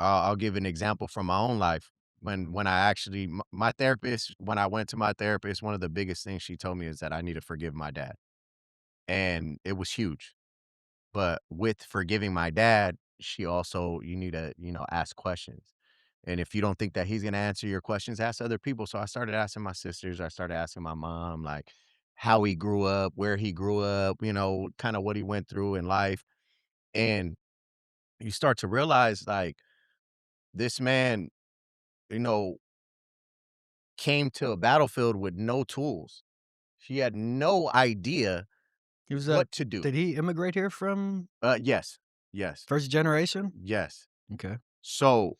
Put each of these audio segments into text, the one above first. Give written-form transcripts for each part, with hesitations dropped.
I'll give an example from my own life. When I actually my therapist, when I went to my therapist, one of the biggest things she told me is that I need to forgive my dad, and it was huge. But with forgiving my dad, she also you need to, ask questions. And if you don't think that he's gonna answer your questions, ask other people. So I started asking my sisters, I started asking my mom, like, how he grew up, where he grew up, kinda what he went through in life. And you start to realize, like, this man, you know, came to a battlefield with no tools. He had no idea He was, what to do. did he immigrate here from Yes, yes, first generation? yes. Okay. So,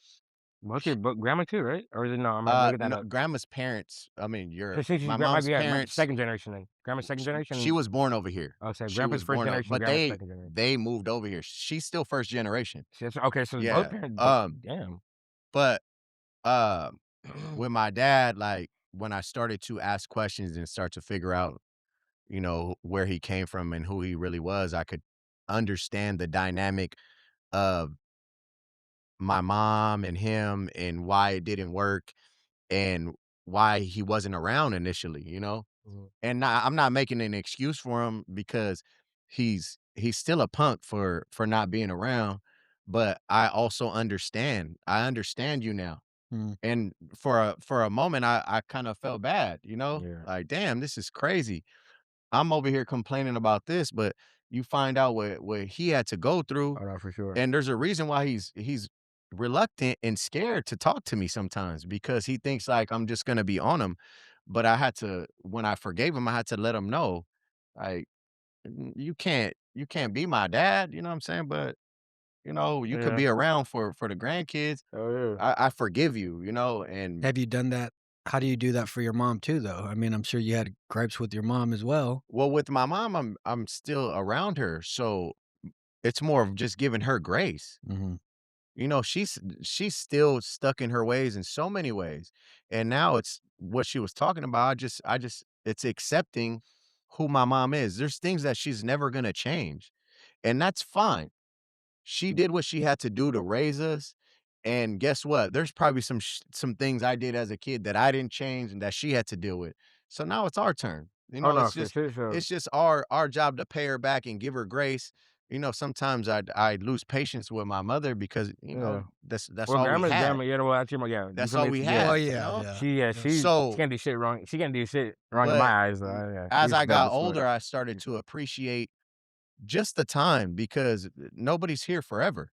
Both your sh but grandma too, right? Or is it no? I'm making that no, up. grandma's parents, I mean, So since my you might mom's be my parents, second generation then. Grandma's second she generation. was born over here. Oh, so She grandpa's was first born o generation, but grandma's second generation. they moved over here. She's still first generation. So okay, so it's both Yeah, parents. Damn. but, um, with my dad, like, when I started to ask questions and start to figure out, where he came from and who he really was, I could understand the dynamic of my mom and him and why it didn't work and why he wasn't around initially, you know? Mhm. And I'm not making an excuse for him because he's still a punk for not being around, but I also understand. I understand you now. Mm. And for a moment I kind of felt bad, Yeah. like, damn, this is crazy. I'm over here complaining about this, but you find out what he had to go through, Oh no, for sure. and there's a reason why he's reluctant and scared to talk to me sometimes because he thinks like I'm just gonna be on him. But I had to when I forgave him, I had to let him know, like, you can't be my dad, you know what I'm saying? But you could Yeah. be around for the grandkids. Oh yeah. I forgive you, and Have you done that? How do you do that for your mom too, though? I mean, I'm sure you had gripes with your mom as well. well, with my mom, I'm still around her, so it's more of just giving her grace. Mhm. She's still stuck in her ways in so many ways. And now it's what she was talking about. I just it's accepting who my mom is. There's things that she's never gonna change. And that's fine. She did what she had to do to raise us. And guess what? There's probably some things I did as a kid that I didn't change and that she had to deal with. So now it's our turn. Oh no, It's for just sure. So it's just our job to pay her back and give her grace. Sometimes I lose patience with my mother because, yeah. that's Well, all we grandma's had. grandma. Yeah, well, actually, yeah. You That's feel all me? we Yeah. Well, had, yeah, yeah, yeah. She So, can't do shit wrong. She can't do shit wrong in but my eyes. y Yeah, as she's I dead got to smart. older, I started to appreciate just the time because nobody's here forever.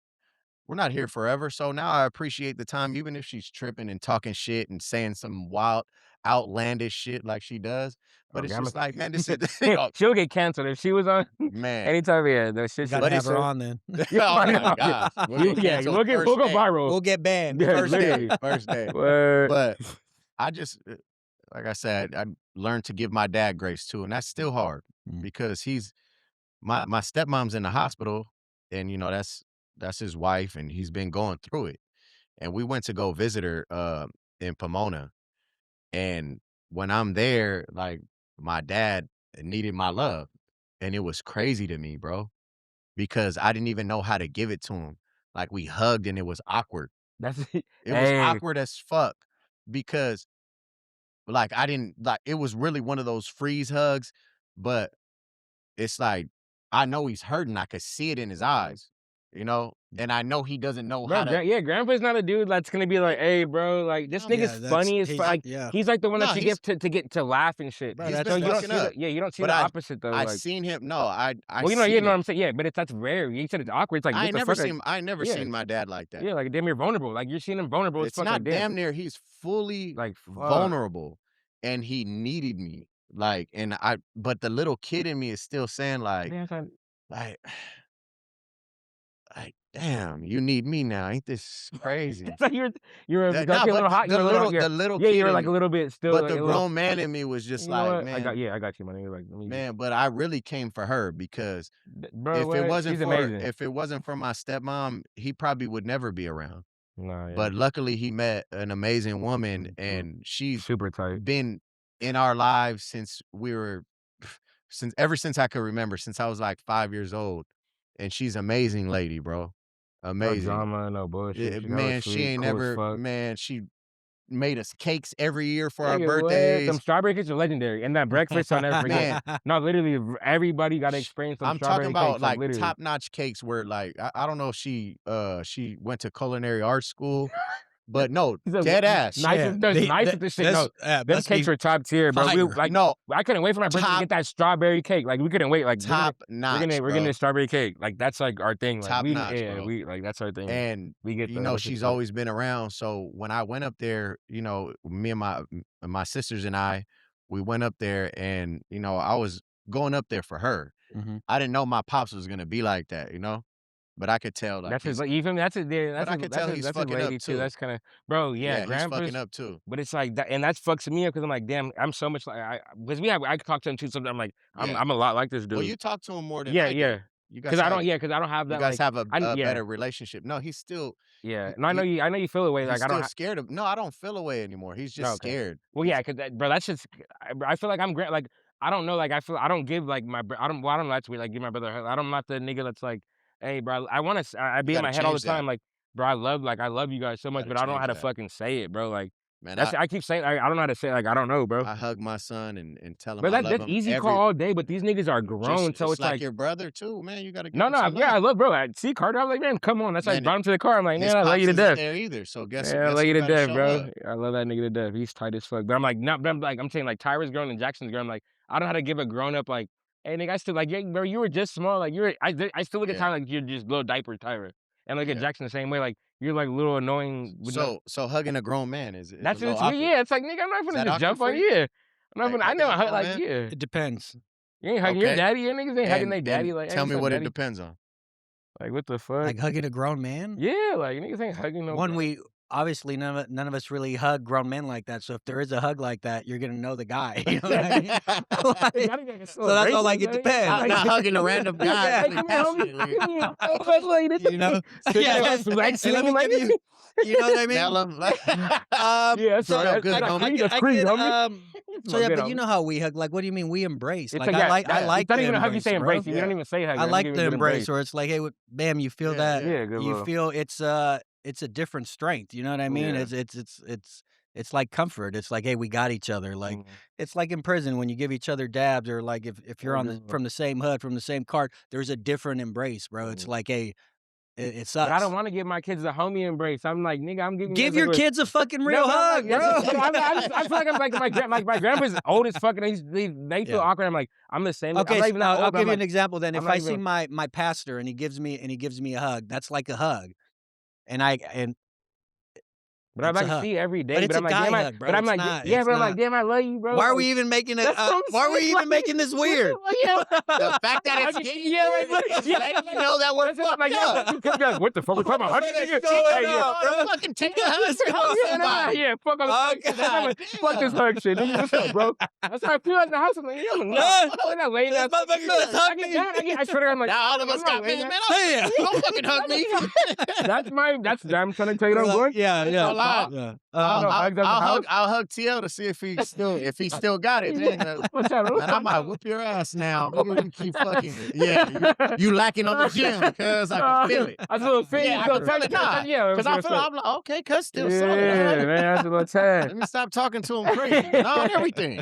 We're not here forever. So now I appreciate the time, even if she's tripping and talking shit and saying some wild, outlandish shit like she does. Oh, But it's grandma. just like, man, this is, She'll get canceled if she was on man. anytime. Yeah, no You shit. gotta But have it's her a, on then. Yeah, oh I my know. Yeah, gosh, we'll get yeah. canceled We'll first go day, viral. We'll get banned Yeah, first first day, day. literally. first day. What? But I just, like I said, I learned to give my dad grace too, and that's still hard Mm. because my stepmom's in the hospital, and that's his wife, and he's been going through it. And we went to go visit her in Pomona. And when I'm there, like, my dad needed my love. And it was crazy to me, bro, because I didn't even know how to give it to him. Like, we hugged and it was awkward. That's It was hey. awkward as fuck because, like, I didn't like it was really one of those freeze hugs, but it's like, I know he's hurting. I could see it in his eyes, and I know he doesn't know Bro, how to. yeah, grandpa's not a dude that's gonna be like, "Hey, bro, like this No, nigga's Yeah, that's funny as fuck." he's Like yeah. he's like the one that no, you get to get to laugh and shit. Bro, he's No, that's been you don't fucking see up. the yeah, you don't see But the opposite though. I Like, seen him. No, I well, you seen know what it. I'm saying. Yeah, but that's rare. You said it's awkward. It's like I what ain't the never fuck. Like, seen I ain't never yeah, seen my dad like that. yeah, like damn, you're vulnerable. Like you're seeing him vulnerable as It's fuck. Like not damn, damn near, he's fully like fuck. vulnerable, and he needed me. Like, and I but the little kid in me is still saying Damn, son. like like, "Damn, you need me now. Ain't this crazy?" It's like you're That nah, definitely a but little hot. the You're a little hot. little Yeah, the little yeah, kid you're in like a me, little bit still but like the a little. grown man in me was just You know like, what? "Man, I got you, my nigga. Like let me, but I really came for her because bro. What? She's amazing. if it wasn't for my stepmom, he probably would never be around." Nah, yeah, But luckily, he met an amazing woman, true. and she's Super tight. been in our lives since we were since I could remember, since I was, like, 5 years old, and she's amazing lady, bro. No Amazing. drama, no bullshit. She's always Man, she sweet, ain't cool as never fuck. man, she made us cakes every year for our Nigga, what? Them birthdays. strawberry cakes are legendary, and that breakfast I'll never forget. Man, No, literally, everybody got to experience them I'm talking strawberry about, cakes, like, like, literally. top-notch cakes where, like, I don't know if she went to culinary arts school, but no, He's a dead ass. nice Yeah, with there's nice with this shit. No, them must be cakes were top tier, bro. We fire. like No, I couldn't wait for my birthday to top get that strawberry cake. Like we couldn't wait. Like top-notch, we're getting bro. a strawberry cake. Like that's like our thing. Like Top-notch, bro. we like that's our thing. And, We get you the know, what's it she's called? always been around, so when I went up there, you know, me and my sisters and I, we went up there and, you know, I was going up there for her. Mhm. I didn't know my pops was gonna be like that, you know? But I could tell, like, That's his like you feel me? That's his yeah, but I could tell he's that's his fucking up lady too. too. That's kinda bro, yeah, Yeah, he's grandpa's fucking up too. but it's like that and that fucks me up because I'm like, damn, I'm so much like because I talk to him too sometimes I'm like, Yeah. I'm a lot like this Well, dude. you talk to him more than Yeah, I yeah. do. Because I don't have You that guys like have I a yeah. better relationship. No, he's still Yeah. he No, he I know you feel away, he's like, I don't still ha scared of no, I don't feel away anymore. He's no, just okay. scared. Well, He's yeah, because bro, that's just I feel like I'm great like, I don't know, like, I feel I don't give, like, my bro I don't well, I don't know, that's weird, like, give my brother a hug. I'm not the nigga that's like, "Hey, bro," I wanna I you be in gotta my head all the change that. time, like, "Bro, I love you guys so You much," gotta but I don't know how change to that. fucking say it, bro, like, Man, that's I keep saying I don't know how to say it, like, I don't know, bro. I hug my son and tell him But I love that's him easy call every all day, but these niggas are grown, so just it's like like your brother too, man. You gotta give no, him some yeah, I love. love bro, I see Carter, I'm like, "Man, come on." That's why I Man, brought him to the car, I'm like, his "Man, I love you pops to isn't death." there either. So Man, I guess love you who to gotta death, show bro. up? I love that nigga to death. He's tight as fuck. But I'm like, not, but I'm like, I'm saying like Tyra's grown and Jackson's grown. Like, I don't know how to give a grown up like, hey nigga, I still like, yeah, bro, you were just small. Like I still look at Yeah, Tyra like you're just little diaper Tyra. And look at yeah. Jackson the same way. Like you're like little annoying with no So hugging a grown man is a that's little it's weird. awkward. Yeah, it's like nigga, I'm not Is gonna that just awkward jump for on you? you. Yeah. I'm not Like gonna, I hugging know a how grown like man? yeah. It depends. You ain't hugging your Okay. daddy, yeah, niggas ain't hugging their daddy. And Like, hey, tell what's me up, what it daddy? depends on. Like what the fuck? Like hugging a grown man? Yeah, like niggas ain't hugging no One, we obviously none of us really hug grown men like that. So if there is a hug like that, you're gonna know the guy. You know what I mean? Like, so that's all. Like it depends. Not hugging a random guy. Yeah. Hey, come here, homie. You know? Yeah, Hey, let me give you. You know what I mean? Tell him. Yeah, that's So, all. good, That's homie. that's creed, homie. So yeah, but you know how we hug. Like, what do you mean we embrace? It's Like, like, I yeah, like it's not the even a hug. You say bro. embrace. You don't even say hug. I I'm like giving the you a good embrace, where it's like, hey, bam, you feel Yeah, that. yeah. Yeah, good You little. feel it's a different strength. You know what I mean? Yeah. It's like comfort. It's like, hey, we got each other. Like it's like in prison when you give each other dabs, or like if you're on from the same hood, from the same cart, there's a different embrace, bro. It's like, hey, it sucks. But I don't want to give my kids a homie embrace. I'm like, nigga, I'm giving Give you your kids a fucking real hug, bro. I feel like I'm like my grandpa's old as fuck, and they feel awkward. I'm like, I'm the same. Okay, I'm not even that I'll old, but give I'm you an example then. I'm If not I even- see my pastor and he gives me a hug, that's like a hug. And But I'm it's a like, hug. see every day. But it's I'm a like, guy damn, hug, bro. but I'm It's like, not- yeah, it's but I'm like, not. damn, I love you, bro. Why are Like, we even making it? that's what I'm Why are we saying, even like- making this weird? Yeah. The fact that it's getting letting you know that we're That's what I'm like, fucked yeah, up. like, what the fuck? We're talking about hugging niggas? going Hey, on, bro? Fucking take a hug. Yeah, fuck all the Oh, fuck. God Fuck this hug shit. Nigga, what's up, bro? That's how I feel at the house. I'm like, yeah, I'm not laying This down. motherfucker just I hugged get me. down. I swear to God, I'm like, Now all of us I'm not got laying man, down. man. Don't fucking hug me. I'm trying to tell you what I'm going. Yeah. Don't lie. Yeah. I'll hug TL to see if he still got it. Man, What's that? man, I might whoop your ass now. You keep fucking you lacking on the gym because I can feel it. That's a little thing. Yeah, I can feel it now. Yeah, Because I feel I'm like, okay, cuz still yeah, solid. man, that's a little Let tad. me stop talking to him crazy. Not everything.